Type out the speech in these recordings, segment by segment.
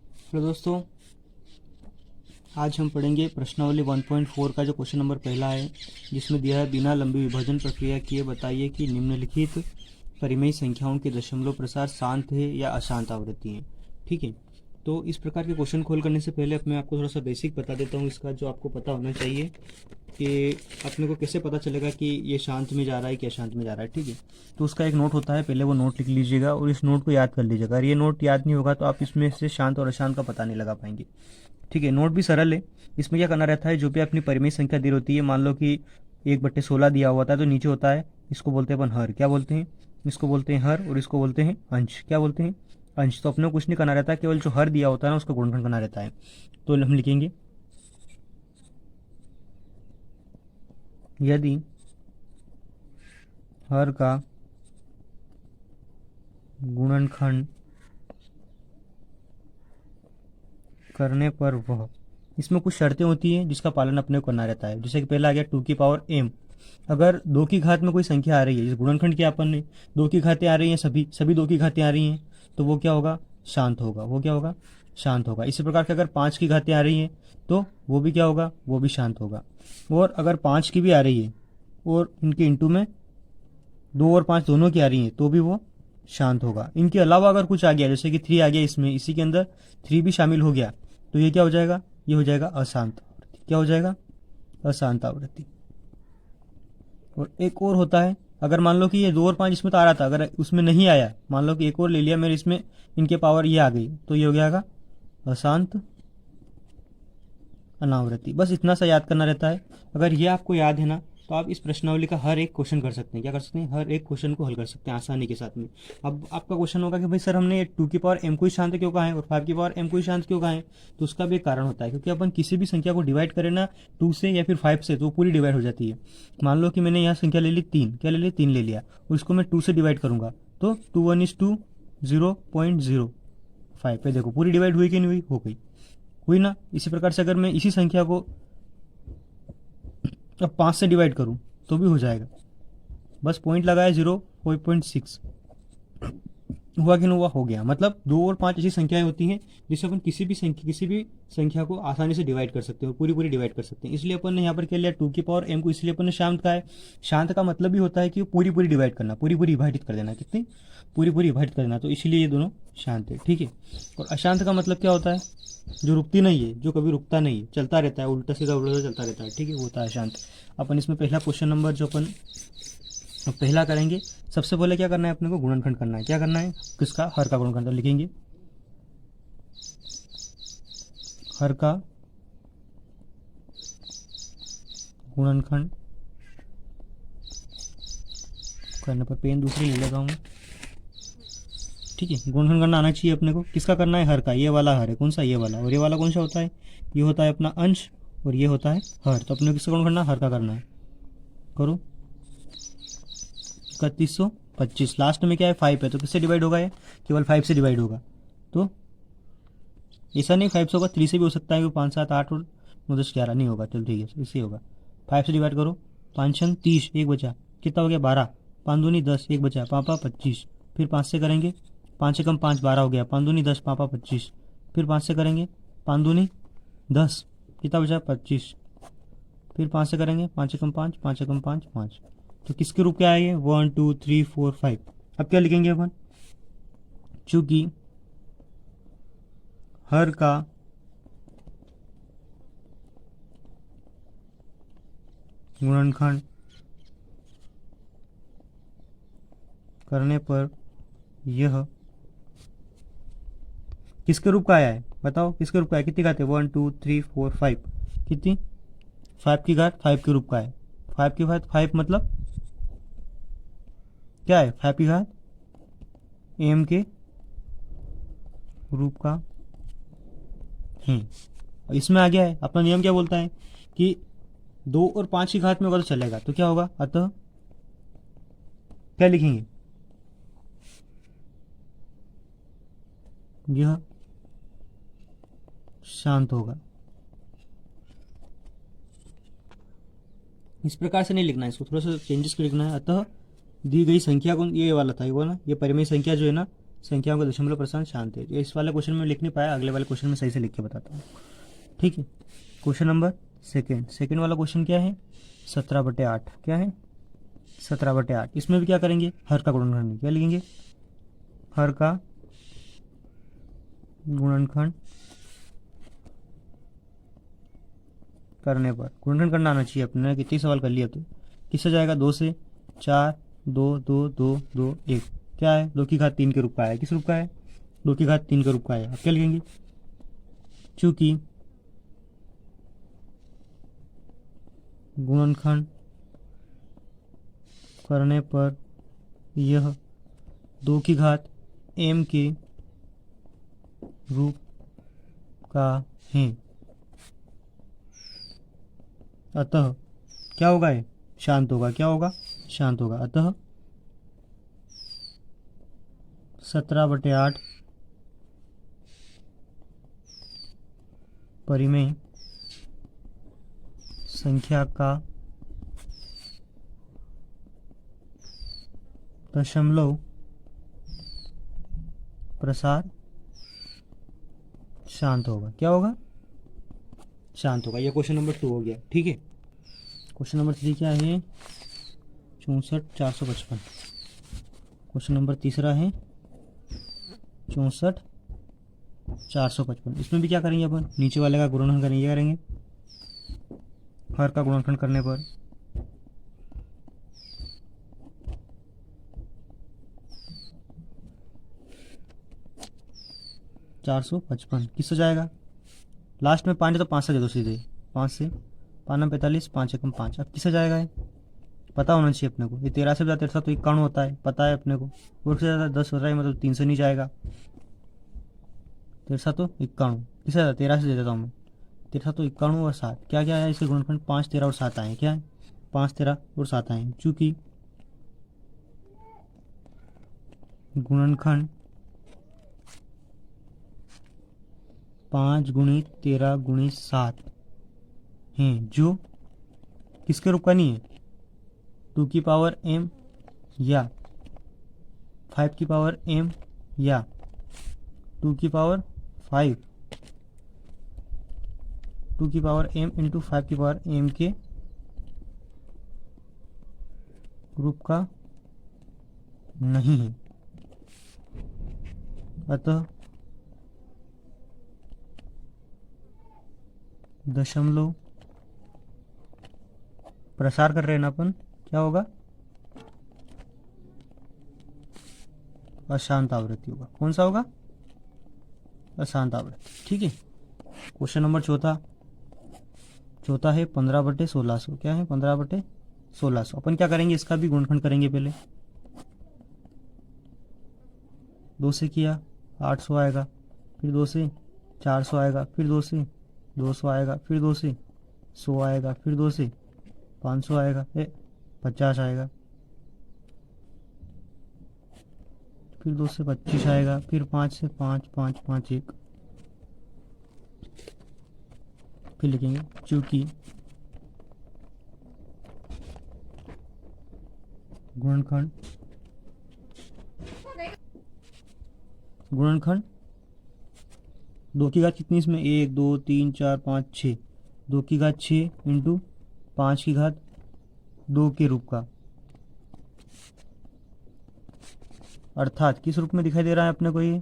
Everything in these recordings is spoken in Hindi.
हेलो दोस्तों, आज हम पढ़ेंगे प्रश्नावली 1.4 का जो क्वेश्चन नंबर पहला है, जिसमें दिया है बिना लंबी विभाजन प्रक्रिया किए बताइए कि निम्नलिखित परिमेय संख्याओं के दशमलव प्रसार शांत है या अशांत आवृत्ति है। ठीक है, तो इस प्रकार के क्वेश्चन खोल करने से पहले मैं आपको थोड़ा सा बेसिक बता देता हूँ इसका, जो आपको पता होना चाहिए कि अपने को कैसे पता चलेगा कि ये शांत में जा रहा है कि अशांत में जा रहा है। ठीक है, तो उसका एक नोट होता है, पहले वो नोट लिख लीजिएगा और इस नोट को याद कर लीजिएगा। अगर ये नोट याद नहीं होगा तो आप इसमें से शांत और अशांत का पता नहीं लगा पाएंगे। ठीक है, नोट भी सरल है। इसमें क्या करना रहता है, जो भी अपनी परिमेय संख्या दी होती है, मान लो कि 1/16 दिया हुआ था, तो नीचे होता है, इसको बोलते हैं अपन हर। क्या बोलते हैं? इसको बोलते हैं हर, और इसको बोलते हैं अंश। क्या बोलते हैं? अंश। तो अपने को कुछ नहीं करना रहता है, केवल जो हर दिया होता है ना उसका गुणनखंड करना रहता है। तो हम लिखेंगे यदि हर का गुणनखंड करने पर वह, इसमें कुछ शर्तें होती हैं जिसका पालन अपने को करना रहता है। जैसे कि पहला आ गया 2 की पावर m। अगर 2 की घात में कोई संख्या आ रही है, जैसे गुणनखंड किया अपन ने, 2 की घातें आ रही हैं, सभी सभी 2 की घातें आ रही हैं, तो वो क्या होगा? शांत होगा। वो क्या होगा? शांत होगा। इसी प्रकार से अगर 5 की घातें आ रही हैं तो वो भी क्या होगा? वो भी शांत होगा। और अगर 5 की भी आ रही है और इनके इंटू में 2 और 5 दोनों की आ रही हैं तो भी वो शांत होगा। इनके अलावा अगर कुछ आ गया, जैसे कि 3 आ गया, इसमें इसी के अंदर 3 भी शामिल हो गया, तो ये क्या हो जाएगा? ये हो जाएगा अशांत आवृत्ति। क्या हो जाएगा? अशांत आवृत्ति। और एक और होता है, अगर मान लो कि ये 2 और 5 इसमें तो आ रहा था, अगर उसमें नहीं आया, मान लो कि एक और ले लिया मेरे, इसमें इनके पावर ये आ गई, तो ये हो जाएगा अशांत अनावृत्ति। बस इतना सा याद करना रहता है। अगर ये आपको याद है ना, तो आप इस प्रश्नावली का हर एक क्वेश्चन कर सकते हैं। क्या कर सकते हैं? हर एक क्वेश्चन को हल कर सकते हैं आसानी के साथ में। अब आपका क्वेश्चन होगा कि भाई सर, हमने 2 की पावर m को ही शांत क्यों कहा है और 5 की पावर m को ही शांत क्यों कहा है? तो उसका भी एक कारण होता है, क्योंकि अपन किसी भी संख्या को डिवाइड करें ना 2 से या फिर 5 से, तो वो पूरी डिवाइड हो जाती है। मान लो कि मैंने यहाँ संख्या ले ली 3, क्या ले ली? 3 ले लिया, और इसको मैं 2 से डिवाइड करूंगा, तो 2 1 0.05 पे देखो पूरी डिवाइड हुई कि नहीं हुई? हो गई। हुई ना? इसी प्रकार से अगर मैं इसी संख्या को अब 5 से डिवाइड करूं तो भी हो जाएगा। बस पॉइंट लगाया 0.6, हुआ कि नहीं हुआ? हो गया। मतलब 2 और 5 ऐसी संख्याएं होती हैं जिससे अपन किसी भी संख्या को आसानी से डिवाइड कर सकते हो, पूरी पूरी डिवाइड कर सकते हैं। इसलिए अपन ने यहाँ पर क्या लिया? 2 की पावर m को, इसलिए अपन ने शांत का है। शांत का मतलब भी होता है कि पूरी पूरी डिवाइड करना, पूरी पूरी विभाजित कर देना। कितनी? पूरी पूरी विभाजित कर देना। तो इसीलिए ये दोनों शांत है। ठीक है। और अशांत का मतलब क्या होता है? जो रुकती नहीं है, जो कभी रुकता नहीं है, चलता रहता है, उल्टा सीधा उल्टा चलता रहता है। ठीक है, वो होता है शांत। अपन इसमें पहला क्वेश्चन नंबर जो अपन पहला करेंगे, सबसे पहले क्या करना है अपने को? गुणनखंड करना है। क्या करना है? किसका? हर का गुणनखंड। तो लिखेंगे हर का गुणनखंड करने पर, पेन दूसरी ले लेता हूँ। ठीक है, गुणनखंड करना आना चाहिए अपने को। किसका करना है? हर का। ये वाला हर है, कौन सा? ये वाला। और ये वाला कौन सा होता है? ये होता है अपना अंश, और ये होता है हर। तो अपने को किसका गुणन करना है? हर का करना है। करो। 3125। लास्ट में क्या है? 5 है, तो किससे डिवाइड होगा? ये केवल 5 से डिवाइड होगा। तो ऐसा नहीं 5 से होगा, 3 से भी हो सकता है, 5 7 8 और 9 10 11 नहीं होगा। चलो ठीक है, इससे होगा। 5 से डिवाइड करो, 5 छंग 30, एक बचा, कितना हो गया? 12। 5 दूनी 10, एक बचा, पापा 25। फिर 5 से करेंगे, 5 से कम 5, 12 हो गया, 5 दूनी 10, पापा 25। फिर 5 से करेंगे, 5 दूनी 10, कितना बचा? 25। फिर 5 से करेंगे, 5 से कम 5, 5 से कम 5, 5। तो किसके रूप क्या आएंगे? 1 2 3 4 5। अब क्या लिखेंगे अपन? चूंकि हर का गुणनखंड करने पर यह किसके रूप का आया है? बताओ किसके रूप का है? कितनी घात है? 1 2 3 4 5। कितनी? 5 की घात 5 के रूप का है। 5 की घात 5 मतलब क्या है? 5 की घात m के रूप का है। इसमें आ गया है अपना नियम, क्या बोलता है कि 2 और 5 की घात में होगा तो चलेगा, तो क्या होगा? अतः क्या लिखेंगे? यह शांत होगा। इस प्रकार से नहीं लिखना है, इसको थोड़ा सा चेंजेस कर लिखना है। अतः दी गई संख्या को, ये वाला था, ये वो ना, ये परिमेय संख्या जो है ना, संख्याओं के दशमलव प्रसार शांत है। इस वाले क्वेश्चन में लिख नहीं पाया, अगले वाले क्वेश्चन में सही से लिख के बताता हूँ। ठीक है, क्वेश्चन नंबर सेकेंड वाला क्वेश्चन क्या है, 17/8। क्या है, 17/8। इसमें भी क्या करेंगे, हर का गुणनखंड। क्या लिखेंगे, हर का गुणनखंड करने पर, गुणनखंड करना आना चाहिए अपने, कितने सवाल कर लिए तो किससे जाएगा, 2 से 4, 2 2 2 2 1। क्या है, 2 की घात 3 के रूप का है। किस रूप का है, 2 की घात 3 के रूप का है। अब क्या लिखेंगे, चूंकि गुणनखंड करने पर यह 2 की घात m के रूप का है, अतः क्या होगा, ये शांत होगा। क्या होगा, शांत होगा। अतः 17/8 परिमेय संख्या का दशमलव प्रसार शांत होगा। क्या होगा, शांत होगा। ये क्वेश्चन नंबर 2 हो गया। ठीक है, क्वेश्चन नंबर 3 क्या है, 64,455। क्वेश्चन नंबर तीसरा है 64,455। इसमें भी क्या करेंगे अपन, नीचे वाले का गुणनखंड करेंगे, हर का गुणनखंड करने पर 455 किससे जाएगा, लास्ट में 5 है तो 5 से दे दो सीधे, 5 से 5 में 45, 5 एकम 5। अब किससे जाएगा, ये पता होना चाहिए अपने को। ये 13 से ज़्यादा 13 तो 51 होता है, पता है अपने को। और से ज़्यादा 10 होता है, मतलब 3 से नहीं जाएगा। 13 तो 51 किससे ज़्यादा, 13 से दे देता हूँ मैं। 13 तो 51 और 7, क्या क्या है इसके गुणनखंड, 5 13 और 7 आए। क्या है, 5 13 और 7 आए। चूँकि गुणनखंड 5 गुणित 13 गुणित 7 हैं, जो किसके रूप का नहीं है, 2 की पावर m या 5 की पावर m या 2 की पावर 5, 2 की पावर m इंटू 5 की पावर m के ग्रुप का नहीं है। अतः दशमलव प्रसार कर रहे हैं ना अपन, क्या होगा, अशांत आवृत्ति होगा। कौन सा होगा, अशांत आवृत्ति। ठीक है, क्वेश्चन नंबर चौथा है 15/1600। क्या है, 15/1600। अपन क्या करेंगे, इसका भी गुणनखंड करेंगे। पहले 2 से किया 800 आएगा, फिर 2 से 400 आएगा, फिर 2 से 200 आएगा, फिर 2 से 100 आएगा, फिर 2 से 500 आएगा, 50 आएगा, फिर 2 से 25 आएगा, फिर 5 से 5 5 5 1। फिर लिखेंगे चूंकि गुणनखंड 2 की घात कितनी, इसमें 1 2 3 4 5 6, 2 की घात 6 इंटू 5 की घात 2 के रूप का, अर्थात किस रूप में दिखाई दे रहा है अपने को, ये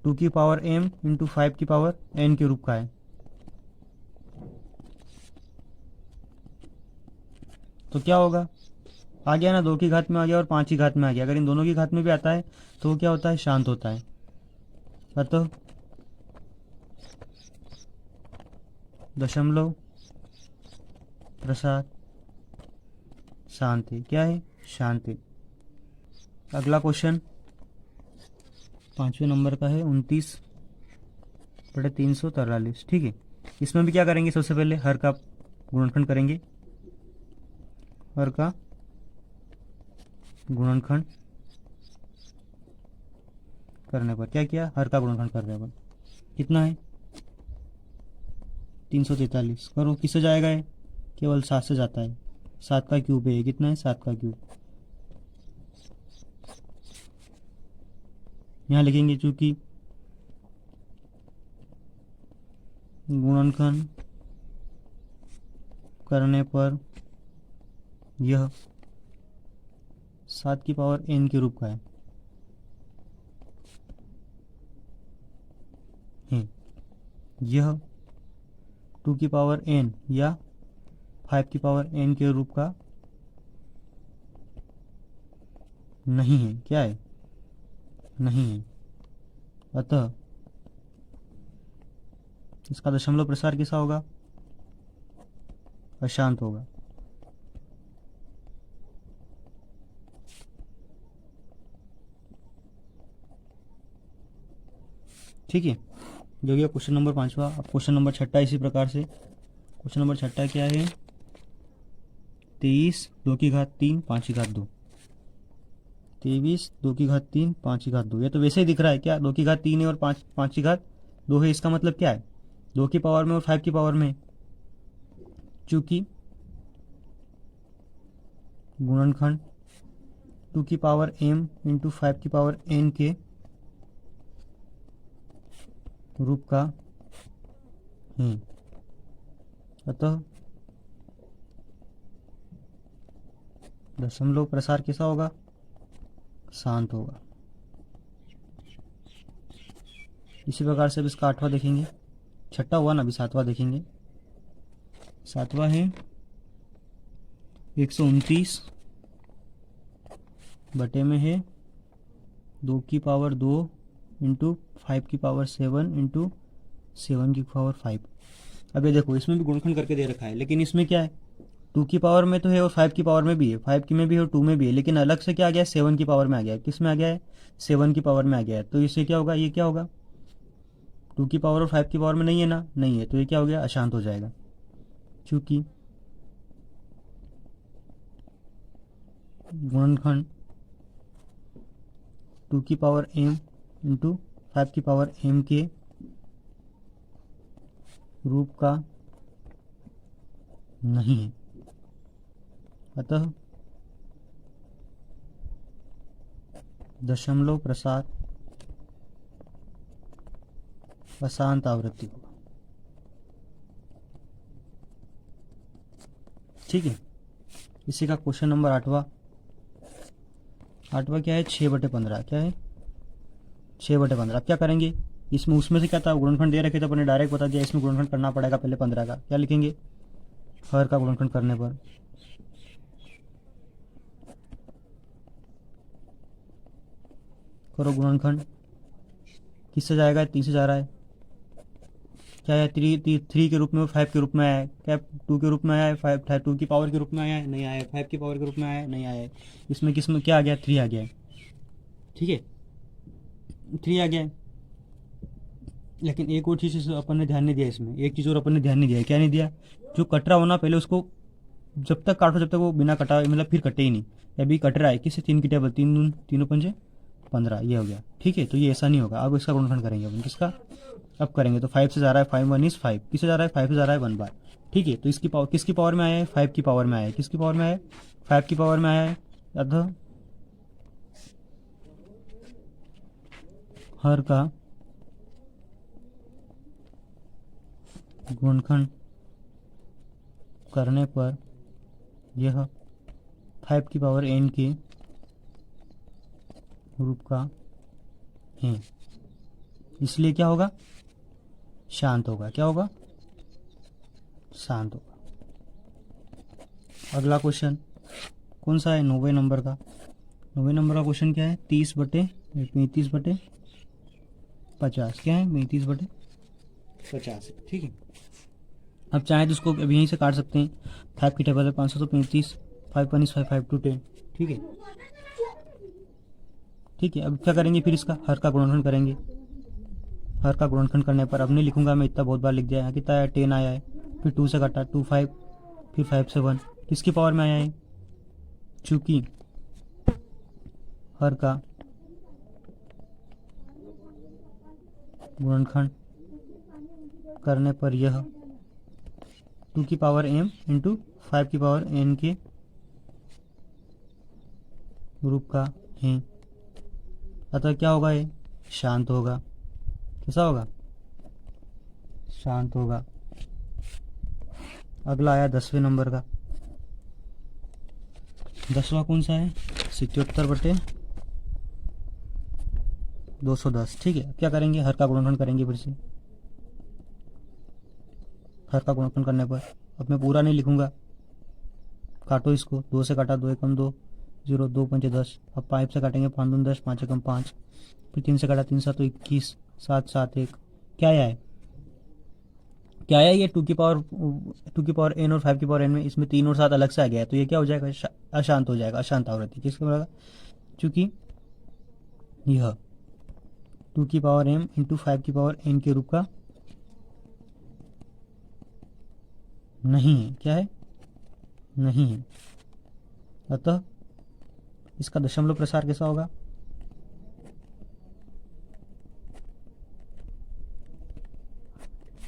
2 की पावर m इंटू 5 की पावर n के रूप का है। तो क्या होगा, आ गया ना, 2 की घात में आ गया और 5 की घात में आ गया। अगर इन दोनों की घात में भी आता है तो क्या होता है, शांत होता है। अतः दशमलव प्रसार शांत है। क्या है, शांत है। अगला क्वेश्चन 5वें नंबर का है 29/343। ठीक है, इसमें भी क्या करेंगे, सबसे पहले हर का गुणनखंड करेंगे। हर का गुणनखंड करने पर क्या किया, हर का गुणनखंड कर रहे हैं अपन, कितना है 343। करो, किससे जाएगा है, केवल 7 से जाता है। 7 का क्यूब है, कितना है 7 का क्यूब। यहाँ लिखेंगे चूंकि गुणनखंड करने पर यह 7 की पावर n के रूप का है। यह 2 की पावर n या 5 की पावर n के रूप का नहीं है। क्या है? नहीं है। अतः इसका दशमलव प्रसार कैसा होगा? अशांत होगा। ठीक है, जो गया क्वेश्चन नंबर 5वां। अब क्वेश्चन नंबर 6 इसी प्रकार से। क्वेश्चन नंबर 6 क्या है? 23 2 की घात 3 5 की घात 2। 23 2 की घात 3 5 की घात 2। ये तो वैसे ही दिख रहा है क्या? 2 की घात 3 है और 5 की घात 2 है। इसका मतलब क्या है? 2 की पावर में और 5 की पावर में। चूंकि गुणनखंड 2 की पावर m इंटू 5 की पावर n के रूप का है, अतः दशमलव प्रसार कैसा होगा? शांत होगा। इसी प्रकार से अब इसका 8वां देखेंगे। 6 हुआ ना, अभी 7वां देखेंगे। 7वां है 129 बटे में है 2 की पावर 2 इंटू 5 की पावर 7 इंटू 7 की पावर 5। अब ये देखो, इसमें भी गुणनखंड करके दे रखा है, लेकिन इसमें क्या है? 2 की पावर में तो है और 5 की पावर में भी है, 5 की में भी है और 2 में भी है, लेकिन अलग से क्या आ गया है? 7 की पावर में आ गया है। किस में आ गया है? 7 की पावर में आ गया है। तो इससे क्या होगा? ये क्या होगा? 2 की पावर और 5 की पावर में नहीं है ना, नहीं है, तो ये क्या हो गया? अशांत हो जाएगा। क्योंकि गुणनखंड 2 की पावर m इंटू 5 की पावर m के रूप का नहीं है, अतः दशमलव प्रसार अशांत आवृत्ति होगा। ठीक है, इसी का क्वेश्चन नंबर 8वां क्या है? 6/15। क्या है? 6/15। अब क्या करेंगे इसमें? उसमें से क्या था? गुणनखंड दे रखे थे, अपने डायरेक्ट बता दिया इसमें गुणनखंड करना पड़ेगा पहले 15 का। क्या लिखेंगे? हर का गुणनखंड करने पर करो गुणनखंड। किससे जाएगा? 3 से जा रहा है। क्या है? 3 के रूप में, 5 के रूप में आया है। क्या 2 के रूप में आया है? 5 2 की पावर के रूप में आया है? नहीं आया है। 5 की पावर के रूप में आया है? नहीं आया है। इसमें किसमें क्या आ गया? 3 आ गया है। ठीक है, 3 आ गया है। लेकिन एक और चीज़ अपन ने ध्यान नहीं दिया इसमें, एक चीज़ और अपन ने ध्यान नहीं दिया। क्या नहीं दिया? जो कट रहा हो ना, पहले उसको जब तक काटो जब तक वो बिना कटा, मतलब फिर कटे ही नहीं। अभी कट रहा है किससे? 3 की टेबल, 3 दून 3 पंजे 15, ये हो गया। ठीक है, तो ये ऐसा नहीं होगा। अब इसका गुणनखंड करेंगे अपन। किसका? अब करेंगे तो 5 से जा रहा है, 5 1 इज 5। किससे जा रहा है? 5 से जा रहा है 1 बार। ठीक है, तो इसकी पावर किसकी पावर में आया है? 5 की पावर में आया है। किसकी पावर में आया है? 5 की पावर में आया है। अतः हर का गुणनखंड करने पर यह 5 की पावर n के रूप का है, इसलिए क्या होगा? शांत होगा। क्या होगा? शांत होगा। अगला क्वेश्चन कौन सा है? 90 नंबर का। 90 नंबर का क्वेश्चन क्या है? 30/35/50। क्या है? 35/50। ठीक है, अब चाहे तो इसको अब यहीं से काट सकते हैं। 5 की टेबल है 500, तो 35, 5 1 इज 5 5 2 10। ठीक है, ठीक है। अब क्या करेंगे? फिर इसका हर का गुणनखंड करेंगे। हर का गुणनखंड करने पर, अब नहीं लिखूंगा मैं, इतना बहुत बार लिख दिया है। कितना आया? 10 आया है। फिर 2 से काटा, 2 5, फिर 5 से 1। किसकी पावर में आया है? चूंकि हर का गुणनखंड करने पर यह 2 की पावर m इंटू 5 की पावर n के रूप का है, अतः क्या होगा? ये शांत होगा। कैसा होगा? शांत होगा। अगला आया 10वें नंबर का। 10वां कौन सा है? 77/210। ठीक है, क्या करेंगे? हर का गुणनखंड करेंगे फिर से। हर का गुणनखंड करने पर अब मैं पूरा नहीं लिखूंगा, काटो इसको। 2 से काटा, 2 एकम 2, 0, 2 पंचे 10। अब 5 से काटेंगे, 5 दूनी 10, 5 एकम 5। फिर 3 से काटा, 3 7 21, 7 7 1। क्या आया है? क्या आया? ये 2 की पावर n और 5 की पावर n में इसमें 3 और 7 अलग से आ गया है, तो ये क्या हो जाएगा? अशांत हो जाएगा, अशांत आवृत्ति। किसके बराबर? चूंकि यह 2 की पावर m इंटू 5 की पावर n के रूप का नहीं है। क्या है? नहीं है। अतः इसका दशमलव प्रसार कैसा होगा?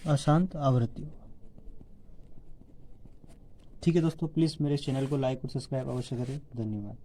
अशांत आवृत्ति होगा। ठीक है दोस्तों, प्लीज़ मेरे चैनल को लाइक और सब्सक्राइब अवश्य करें। धन्यवाद।